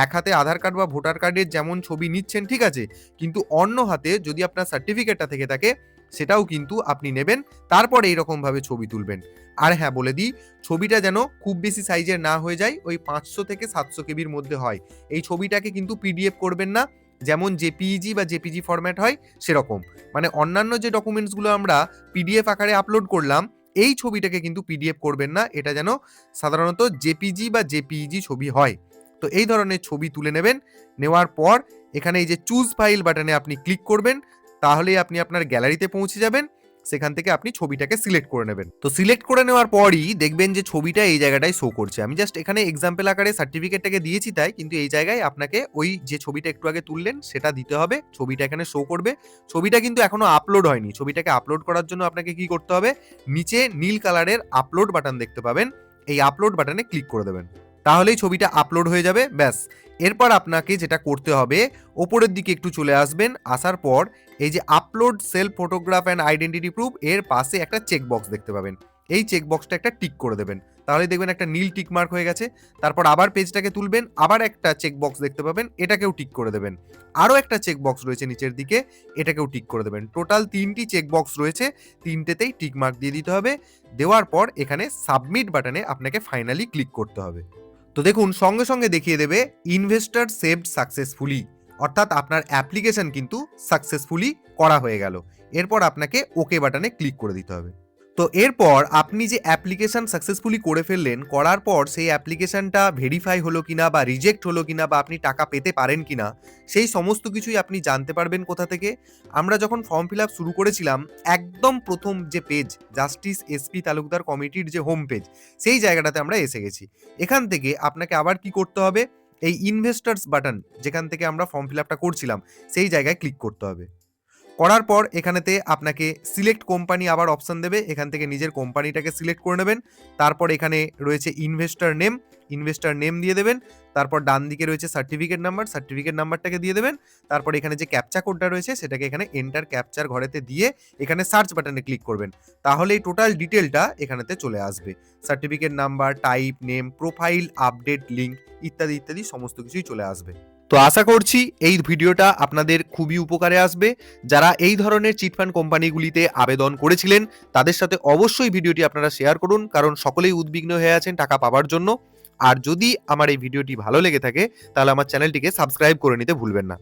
এক হাতে আধার কার্ড বা ভোটার কার্ডের যেমন ছবি নিচ্ছেন ঠিক আছে, কিন্তু অন্য হাতে যদি আপনার সার্টিফিকেটটা থেকে থাকে সেটাও কিন্তু আপনি নেবেন, তারপরে এইরকম ভাবে ছবি তুলবেন। আর হ্যাঁ বলে দিই, ছবিটা যেন খুব বেশি সাইজের না হয়ে যায়, ওই 500 থেকে 700 কেবির মধ্যে হয়। এই ছবিটাকে কিন্তু পিডিএফ করবেন না, যেমন জেপিইজি বা জেপিজি ফরম্যাট হয় সেরকম। মানে অন্যান্য যে ডকুমেন্টসগুলো আমরা পিডিএফ আকারে আপলোড করলাম, এই ছবিটাকে কিন্তু পিডিএফ করবেন না, এটা যেন সাধারণত জেপিজি বা জেপিইজি ছবি হয়। তো এই ধরনের ছবি তুলে নেবেন। নেওয়ার পর এখানে এই যে চুজ ফাইল বাটনে আপনি ক্লিক করবেন, তাহলেই আপনি আপনার গ্যালারিতে পৌঁছে যাবেন। সেখান থেকে আপনি ছবিটাকে সিলেক্ট করে নেবেন। তো সিলেক্ট করে নেওয়ার পরই দেখবেন যে ছবিটা এই জায়গাটায় শো করছে। আমি জাস্ট এখানে এক্সাম্পল আকারে সার্টিফিকেটটাকে দিয়েছি তাই, কিন্তু এই জায়গায় আপনাকে ওই যে ছবিটা একটু আগে তুললেন সেটা দিতে হবে। ছবিটা এখানে শো করবে। ছবিটা কিন্তু এখনো আপলোড হয়নি। ছবিটাকে আপলোড করার জন্য আপনাকে কি করতে হবে, নিচে নীল কালারের আপলোড বাটন দেখতে পাবেন, এই আপলোড বাটনে ক্লিক করে দেবেন। তাহলেই ছবিটা আপলোড হয়ে যাবে, ব্যাস। এরপর আপনাকে যেটা করতে হবে, ওপরের দিকে একটু চলে আসবেন, আসার পর এই যে upload self photograph and identity proof, এর পাশে একটা চেক বক্স দেখতে পাবেন। এই চেক বক্সটা একটা টিক করে দেবেন, তাহলে দেখবেন একটা নীল টিক মার্ক হয়ে গেছে। তারপর আবার পেজটাকে তুলবেন, আবার একটা চেক বক্স দেখতে পাবেন, এটাকেও টিক করে দেবেন। আরও একটা চেক বক্স রয়েছে নিচের দিকে, এটাকেও টিক করে দেবেন। টোটাল 3টি চেক বক্স রয়েছে, 3টেতেই টিক মার্ক দিয়ে দিতে হবে। দেওয়ার পর এখানে সাবমিট বাটনে আপনাকে ফাইনালি ক্লিক করতে হবে। তো দেখুন সঙ্গে সঙ্গে দেখিয়ে দেবে ইনভেস্টর সেভড সাকসেসফুলি, অর্থাৎ আপনার অ্যাপ্লিকেশন কিন্তু সাকসেসফুলি করা হয়ে গেল। এরপর আপনাকে ওকে বাটনে ক্লিক করে দিতে হবে। তো এরপর আপনি যে অ্যাপ্লিকেশন সাকসেসফুলি করে ফেললেন, করার পর সেই অ্যাপ্লিকেশনটা ভেরিফাই হলো কিনা বা রিজেক্ট হলো কিনা বা আপনি টাকা পেতে পারেন কিনা, সেই সমস্ত কিছুই আপনি জানতে পারবেন কোথা থেকে। আমরা যখন ফর্ম ফিল আপ শুরু করেছিলাম, একদম প্রথম যে পেজ, জাস্টিস এসপি তালুকদার কমিটির যে হোম পেজ, সেই জায়গাটাতে আমরা এসে গেছি। এখান থেকে আপনাকে আবার কি করতে হবে, এই ইনভেস্টার্স বাটন যেখান থেকে আমরা ফর্ম ফিল আপটা করছিলাম সেই জায়গায় ক্লিক করতে হবে। করার পর এখানেতে আপনাকে সিলেক্ট কোম্পানি আবার অপশন দেবে, এখান থেকে নিজের কোম্পানিটাকে সিলেক্ট করে নেবেন। তারপর এখানে রয়েছে ইনভেস্টর নেম দিয়ে দেবেন। তারপর ডান দিকে রয়েছে সার্টিফিকেট নাম্বারটাকে দিয়ে দেবেন। তারপর এখানে যে ক্যাপচা কোডটা রয়েছে সেটাকে এখানে এন্টার ক্যাপচার ঘরেতে দিয়ে এখানে সার্চ বাটনে ক্লিক করবেন। তাহলে এই টোটাল ডিটেলটা এখানেতে চলে আসবে। Certificate number, type, name, profile, update, link ইত্যাদি সমস্ত কিছুই চলে আসবে। তো আশা করছি এই ভিডিওটা আপনাদের খুবই উপকারে আসবে। যারা এই ধরনের চিটফান্ড কোম্পানিগুলিতে আবেদন করেছিলেন তাদের সাথে অবশ্যই ভিডিওটি আপনারা শেয়ার করুন, কারণ সকলেই উদ্বিগ্ন হয়ে আছেন টাকা পাওয়ার জন্য। আর যদি আমার এই ভিডিওটি ভালো লেগে থাকে তাহলে আমার চ্যানেলটিকে সাবস্ক্রাইব করে নিতে ভুলবেন না।